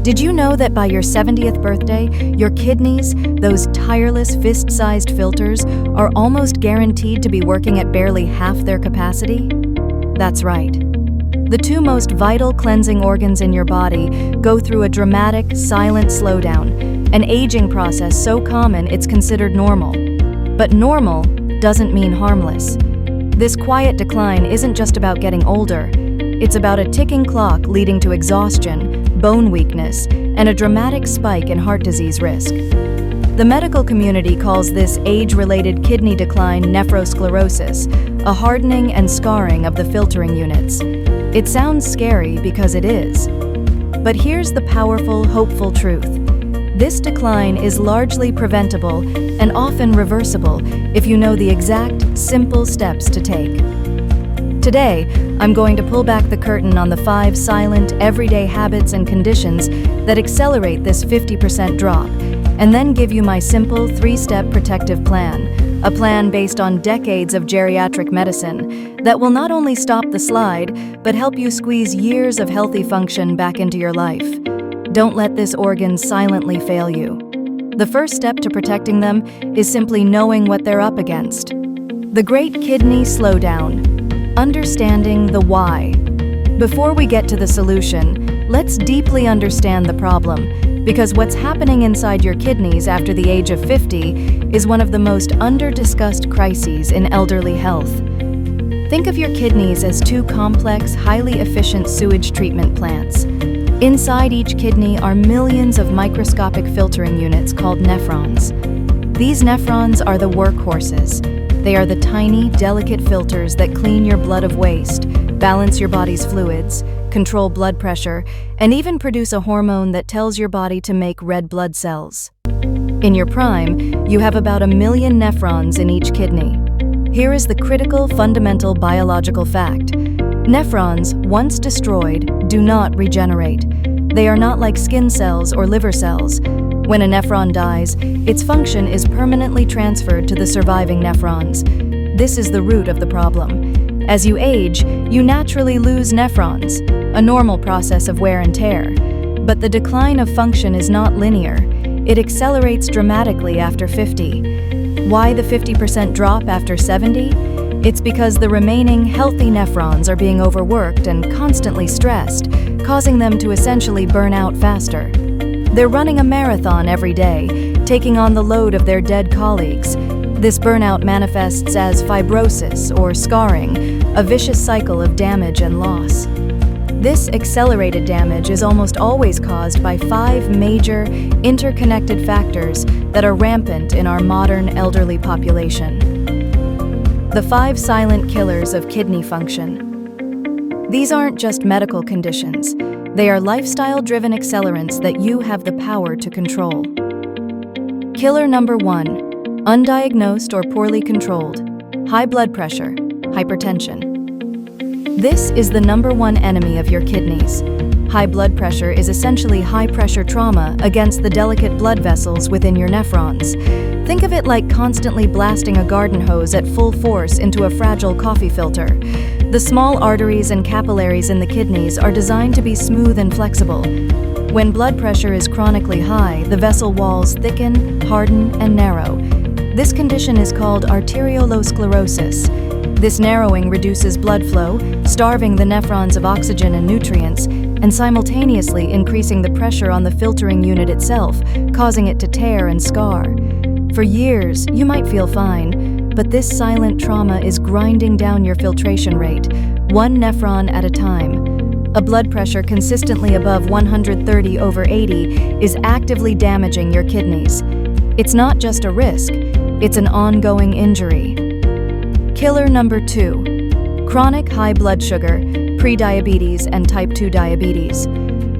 Did you know that by your 70th birthday, your kidneys, those tireless fist-sized filters, are almost guaranteed to be working at barely half their capacity? That's right. The two most vital cleansing organs in your body go through a dramatic, silent slowdown, an aging process so common it's considered normal. But normal doesn't mean harmless. This quiet decline isn't just about getting older. It's about a ticking clock leading to exhaustion, bone weakness, and a dramatic spike in heart disease risk. The medical community calls this age-related kidney decline nephrosclerosis, a hardening and scarring of the filtering units. It sounds scary because it is. But here's the powerful, hopeful truth. This decline is largely preventable and often reversible if you know the exact, simple steps to take. Today, I'm going to pull back the curtain on the 5 silent, everyday habits and conditions that accelerate this 50% drop, and then give you my simple 3-step protective plan, a plan based on decades of geriatric medicine that will not only stop the slide, but help you squeeze years of healthy function back into your life. Don't let this organ silently fail you. The first step to protecting them is simply knowing what they're up against. The Great Kidney Slowdown. Understanding the why. Before we get to the solution, let's deeply understand the problem, because what's happening inside your kidneys after the age of 50 is one of the most under-discussed crises in elderly health. Think of your kidneys as 2 complex, highly efficient sewage treatment plants. Inside each kidney are millions of microscopic filtering units called nephrons. These nephrons are the workhorses. They are the tiny, delicate filters that clean your blood of waste, balance your body's fluids, control blood pressure, and even produce a hormone that tells your body to make red blood cells. In your prime, you have about 1 million nephrons in each kidney. Here is the critical, fundamental biological fact. Nephrons, once destroyed, do not regenerate. They are not like skin cells or liver cells. When a nephron dies, its function is permanently transferred to the surviving nephrons. This is the root of the problem. As you age, you naturally lose nephrons, a normal process of wear and tear. But the decline of function is not linear. It accelerates dramatically after 50. Why the 50% drop after 70? It's because the remaining healthy nephrons are being overworked and constantly stressed, causing them to essentially burn out faster. They're running a marathon every day, taking on the load of their dead colleagues. This burnout manifests as fibrosis or scarring, a vicious cycle of damage and loss. This accelerated damage is almost always caused by 5 major, interconnected factors that are rampant in our modern elderly population. The 5 silent killers of kidney function. These aren't just medical conditions. They are lifestyle-driven accelerants that you have the power to control. Killer number 1, undiagnosed or poorly controlled, high blood pressure, hypertension. This is the number 1 enemy of your kidneys. High blood pressure is essentially high-pressure trauma against the delicate blood vessels within your nephrons. Think of it like constantly blasting a garden hose at full force into a fragile coffee filter. The small arteries and capillaries in the kidneys are designed to be smooth and flexible. When blood pressure is chronically high, the vessel walls thicken, harden, and narrow. This condition is called arteriolosclerosis. This narrowing reduces blood flow, starving the nephrons of oxygen and nutrients, and simultaneously increasing the pressure on the filtering unit itself, causing it to tear and scar. For years, you might feel fine, but this silent trauma is grinding down your filtration rate, 1 nephron at a time. A blood pressure consistently above 130/80 is actively damaging your kidneys. It's not just a risk, it's an ongoing injury. Killer number 2, chronic high blood sugar, prediabetes, and type 2 diabetes.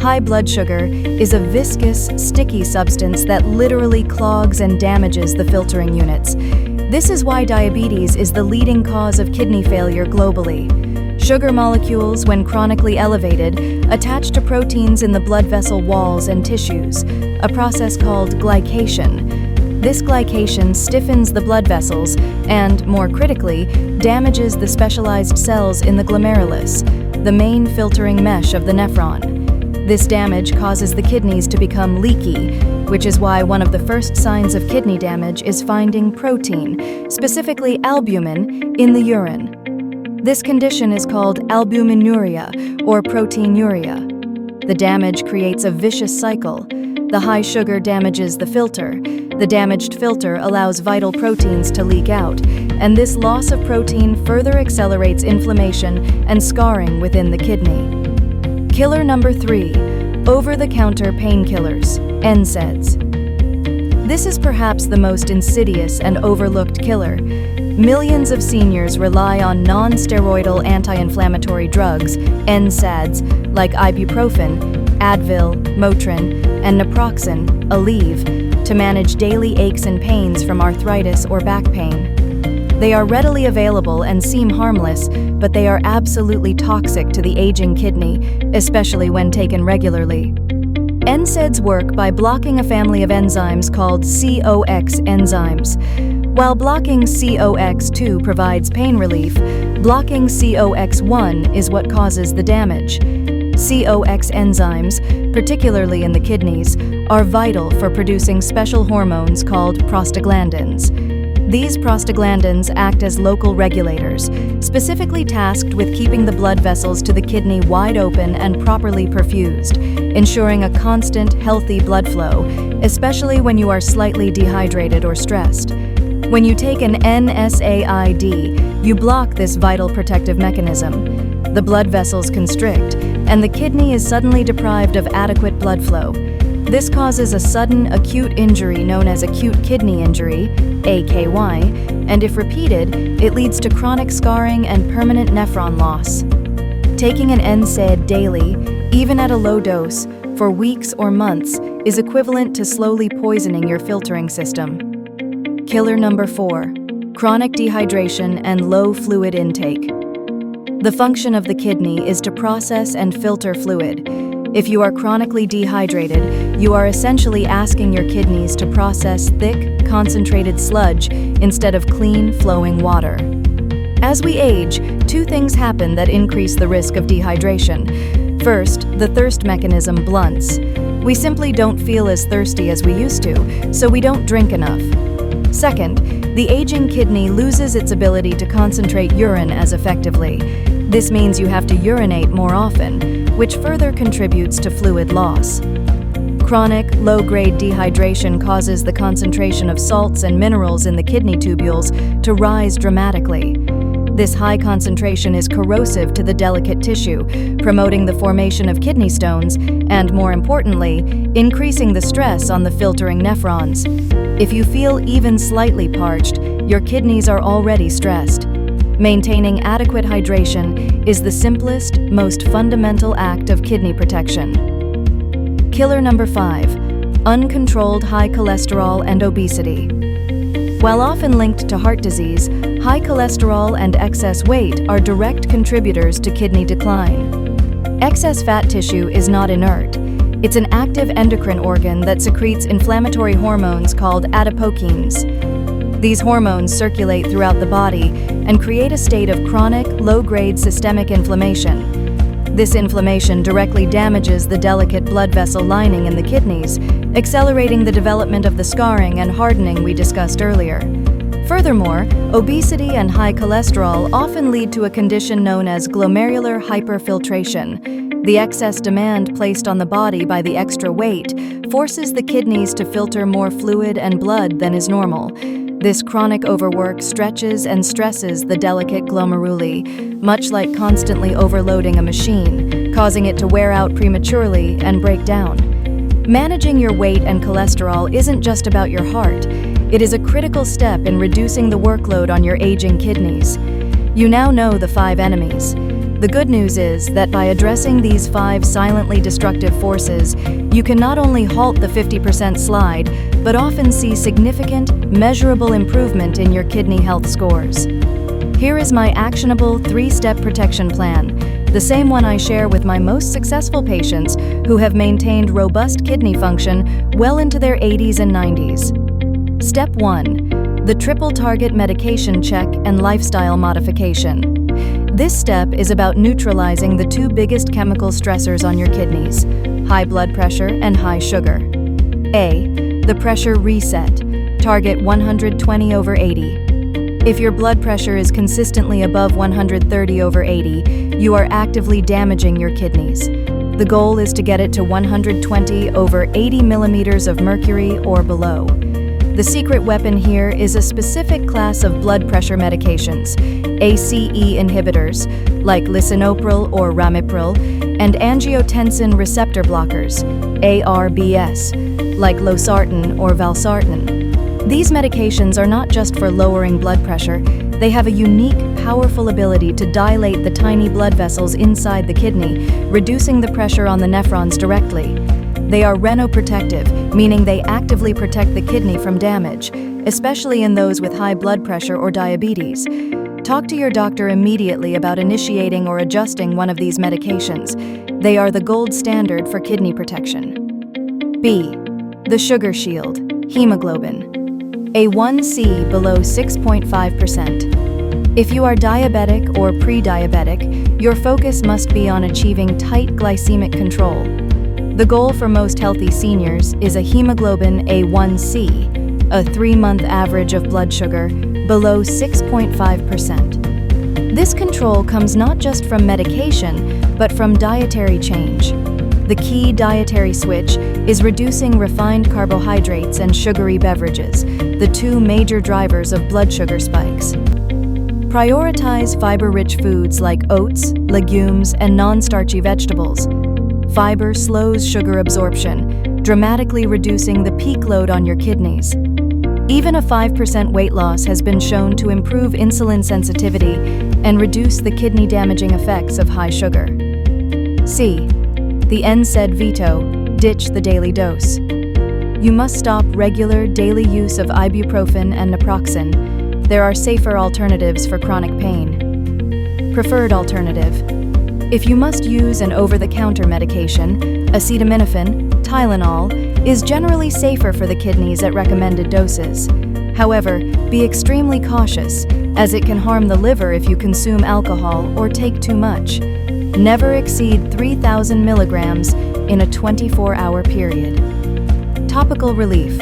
High blood sugar is a viscous, sticky substance that literally clogs and damages the filtering units. This is why diabetes is the leading cause of kidney failure globally. Sugar molecules, when chronically elevated, attach to proteins in the blood vessel walls and tissues, a process called glycation. This glycation stiffens the blood vessels and, more critically, damages the specialized cells in the glomerulus, the main filtering mesh of the nephron. This damage causes the kidneys to become leaky, which is why one of the first signs of kidney damage is finding protein, specifically albumin, in the urine. This condition is called albuminuria or proteinuria. The damage creates a vicious cycle. The high sugar damages the filter. The damaged filter allows vital proteins to leak out, and this loss of protein further accelerates inflammation and scarring within the kidney. Killer number 3, over-the-counter painkillers, NSAIDs. This is perhaps the most insidious and overlooked killer. Millions of seniors rely on non-steroidal anti-inflammatory drugs, NSAIDs, like ibuprofen, Advil, Motrin, and naproxen, Aleve, to manage daily aches and pains from arthritis or back pain. They are readily available and seem harmless, but they are absolutely toxic to the aging kidney, especially when taken regularly. NSAIDs work by blocking a family of enzymes called COX enzymes. While blocking COX-2 provides pain relief, blocking COX-1 is what causes the damage. COX enzymes, particularly in the kidneys, are vital for producing special hormones called prostaglandins. These prostaglandins act as local regulators, specifically tasked with keeping the blood vessels to the kidney wide open and properly perfused, ensuring a constant, healthy blood flow, especially when you are slightly dehydrated or stressed. When you take an NSAID, you block this vital protective mechanism. The blood vessels constrict, and the kidney is suddenly deprived of adequate blood flow. This causes a sudden acute injury known as acute kidney injury, AKY, and if repeated, it leads to chronic scarring and permanent nephron loss. Taking an NSAID daily, even at a low dose, for weeks or months, is equivalent to slowly poisoning your filtering system. Killer number 4, chronic dehydration and low fluid intake. The function of the kidney is to process and filter fluid. If you are chronically dehydrated, you are essentially asking your kidneys to process thick, concentrated sludge instead of clean, flowing water. As we age, 2 things happen that increase the risk of dehydration. First, the thirst mechanism blunts. We simply don't feel as thirsty as we used to, so we don't drink enough. Second, the aging kidney loses its ability to concentrate urine as effectively. This means you have to urinate more often, which further contributes to fluid loss. Chronic, low-grade dehydration causes the concentration of salts and minerals in the kidney tubules to rise dramatically. This high concentration is corrosive to the delicate tissue, promoting the formation of kidney stones and, more importantly, increasing the stress on the filtering nephrons. If you feel even slightly parched, your kidneys are already stressed. Maintaining adequate hydration is the simplest, most fundamental act of kidney protection. Killer number 5, uncontrolled high cholesterol and obesity. While often linked to heart disease, high cholesterol and excess weight are direct contributors to kidney decline. Excess fat tissue is not inert. It's an active endocrine organ that secretes inflammatory hormones called adipokines. These hormones circulate throughout the body and create a state of chronic, low-grade systemic inflammation. This inflammation directly damages the delicate blood vessel lining in the kidneys, accelerating the development of the scarring and hardening we discussed earlier. Furthermore, obesity and high cholesterol often lead to a condition known as glomerular hyperfiltration. The excess demand placed on the body by the extra weight forces the kidneys to filter more fluid and blood than is normal. This chronic overwork stretches and stresses the delicate glomeruli, much like constantly overloading a machine, causing it to wear out prematurely and break down. Managing your weight and cholesterol isn't just about your heart. It is a critical step in reducing the workload on your aging kidneys. You now know the 5 enemies. The good news is that by addressing these 5 silently destructive forces, you can not only halt the 50% slide, but often see significant, measurable improvement in your kidney health scores. Here is my actionable 3-step protection plan, the same one I share with my most successful patients who have maintained robust kidney function well into their 80s and 90s. Step 1. The triple target medication check and lifestyle modification. This step is about neutralizing the two biggest chemical stressors on your kidneys, high blood pressure and high sugar. A. The pressure reset. Target 120/80. If your blood pressure is consistently above 130/80, you are actively damaging your kidneys. The goal is to get it to 120/80 millimeters of mercury or below. The secret weapon here is a specific class of blood pressure medications, ACE inhibitors, like lisinopril or ramipril, and angiotensin receptor blockers, ARBs, like losartan or valsartan. These medications are not just for lowering blood pressure, they have a unique, powerful ability to dilate the tiny blood vessels inside the kidney, reducing the pressure on the nephrons directly. They are renoprotective, meaning they actively protect the kidney from damage, especially in those with high blood pressure or diabetes. Talk to your doctor immediately about initiating or adjusting one of these medications. They are the gold standard for kidney protection. B. The sugar shield, hemoglobin. A1C below 6.5%. If you are diabetic or pre-diabetic, your focus must be on achieving tight glycemic control. The goal for most healthy seniors is a hemoglobin A1C, a 3-month average of blood sugar, below 6.5%. This control comes not just from medication, but from dietary change. The key dietary switch is reducing refined carbohydrates and sugary beverages, the two major drivers of blood sugar spikes. Prioritize fiber-rich foods like oats, legumes, and non-starchy vegetables. Fiber slows sugar absorption, dramatically reducing the peak load on your kidneys. Even a 5% weight loss has been shown to improve insulin sensitivity and reduce the kidney-damaging effects of high sugar. C. The NSAID veto, ditch the daily dose. You must stop regular daily use of ibuprofen and naproxen. There are safer alternatives for chronic pain. Preferred alternative. If you must use an over-the-counter medication, acetaminophen, Tylenol, is generally safer for the kidneys at recommended doses. However, be extremely cautious, as it can harm the liver if you consume alcohol or take too much. Never exceed 3,000 milligrams in a 24-hour period. Topical relief.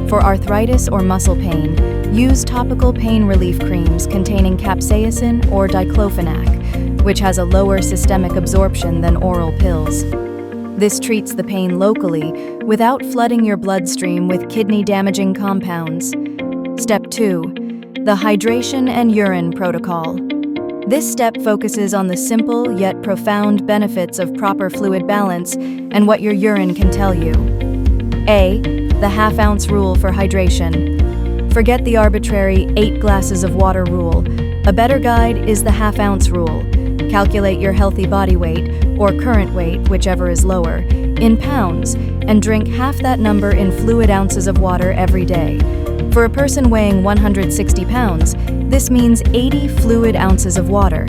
For arthritis or muscle pain, use topical pain relief creams containing capsaicin or diclofenac, which has a lower systemic absorption than oral pills. This treats the pain locally without flooding your bloodstream with kidney-damaging compounds. Step 2. The hydration and urine protocol. This step focuses on the simple yet profound benefits of proper fluid balance and what your urine can tell you. A. The half-ounce rule for hydration. Forget the arbitrary 8 glasses of water rule. A better guide is the half-ounce rule. Calculate your healthy body weight, or current weight, whichever is lower, in pounds, and drink half that number in fluid ounces of water every day. For a person weighing 160 pounds, this means 80 fluid ounces of water.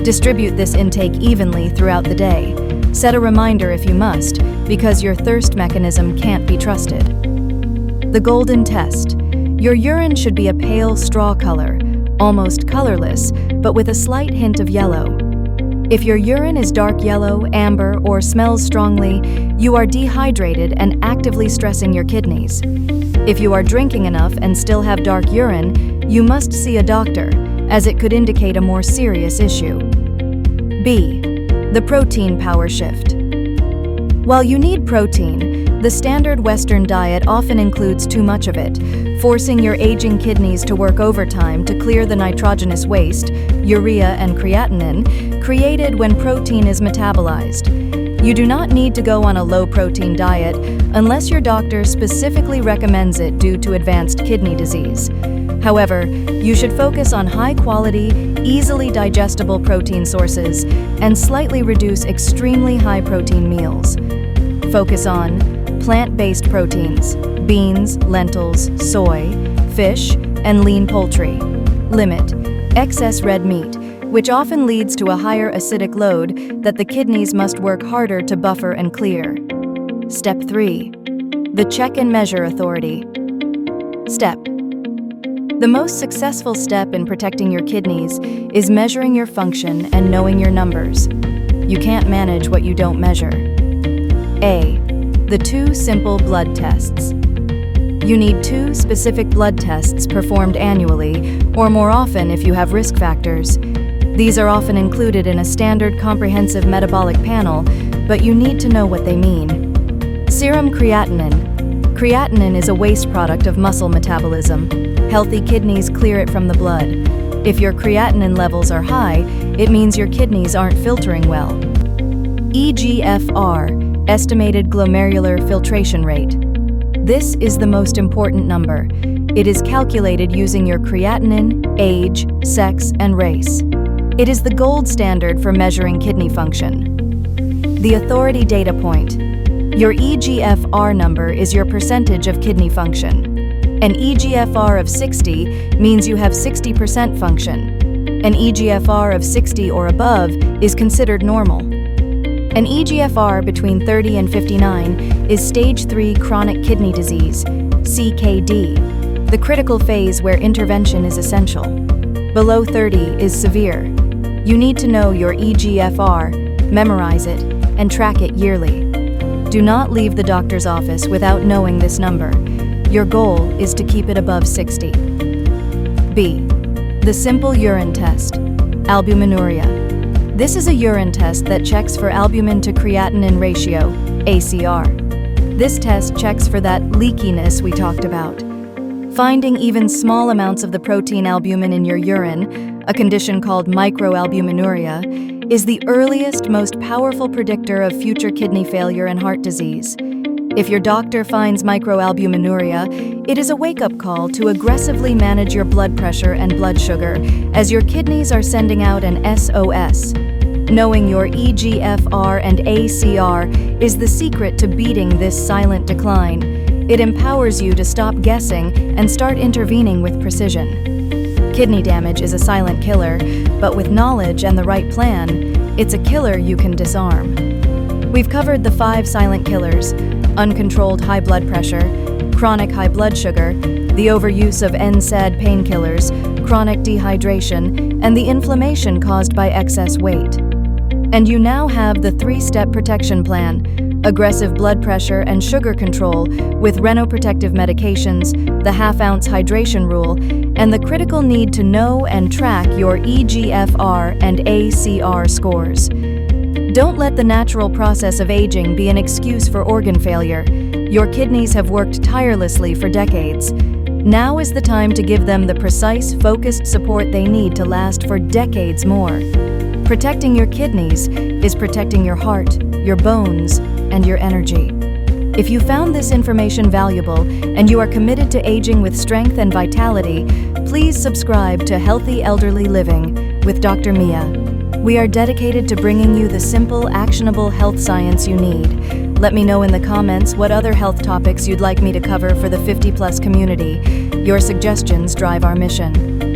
Distribute this intake evenly throughout the day. Set a reminder if you must, because your thirst mechanism can't be trusted. The golden test. Your urine should be a pale straw color, almost colorless, but with a slight hint of yellow. If your urine is dark yellow, amber, or smells strongly, you are dehydrated and actively stressing your kidneys. If you are drinking enough and still have dark urine, you must see a doctor, as it could indicate a more serious issue. B. The protein power shift. While you need protein, the standard Western diet often includes too much of it, forcing your aging kidneys to work overtime to clear the nitrogenous waste, urea and creatinine, created when protein is metabolized. You do not need to go on a low-protein diet unless your doctor specifically recommends it due to advanced kidney disease. However, you should focus on high-quality, easily digestible protein sources and slightly reduce extremely high-protein meals. Focus on plant-based proteins, beans, lentils, soy, fish, and lean poultry. Limit excess red meat, which often leads to a higher acidic load that the kidneys must work harder to buffer and clear. Step 3. The check and measure authority. Step. The most successful step in protecting your kidneys is measuring your function and knowing your numbers. You can't manage what you don't measure. A. The 2 simple blood tests. You need 2 specific blood tests performed annually, or more often if you have risk factors. These are often included in a standard comprehensive metabolic panel, but you need to know what they mean. Serum creatinine. Creatinine is a waste product of muscle metabolism. Healthy kidneys clear it from the blood. If your creatinine levels are high, it means your kidneys aren't filtering well. eGFR, estimated glomerular filtration rate. This is the most important number. It is calculated using your creatinine, age, sex, and race. It is the gold standard for measuring kidney function. The authority data point. Your eGFR number is your percentage of kidney function. An eGFR of 60 means you have 60% function. An eGFR of 60 or above is considered normal. An eGFR between 30 and 59 is stage 3 chronic kidney disease, CKD, the critical phase where intervention is essential. Below 30 is severe. You need to know your eGFR, memorize it, and track it yearly. Do not leave the doctor's office without knowing this number. Your goal is to keep it above 60. B. The simple urine test, albuminuria. This is a urine test that checks for albumin to creatinine ratio, ACR. This test checks for that leakiness we talked about. Finding even small amounts of the protein albumin in your urine, a condition called microalbuminuria, is the earliest, most powerful predictor of future kidney failure and heart disease. If your doctor finds microalbuminuria, it is a wake-up call to aggressively manage your blood pressure and blood sugar, as your kidneys are sending out an SOS. Knowing your eGFR and ACR is the secret to beating this silent decline. It empowers you to stop guessing and start intervening with precision. Kidney damage is a silent killer, but with knowledge and the right plan, it's a killer you can disarm. We've covered the 5 silent killers: uncontrolled high blood pressure, chronic high blood sugar, the overuse of NSAID painkillers, chronic dehydration, and the inflammation caused by excess weight. And you now have the 3-step protection plan: aggressive blood pressure and sugar control with renoprotective medications, the half-ounce hydration rule, and the critical need to know and track your eGFR and ACR scores. Don't let the natural process of aging be an excuse for organ failure. Your kidneys have worked tirelessly for decades. Now is the time to give them the precise, focused support they need to last for decades more. Protecting your kidneys is protecting your heart, your bones, and your energy. If you found this information valuable and you are committed to aging with strength and vitality, please subscribe to Healthy Elderly Living with Dr. Mia. We are dedicated to bringing you the simple, actionable health science you need. Let me know in the comments what other health topics you'd like me to cover for the 50+ community. Your suggestions drive our mission.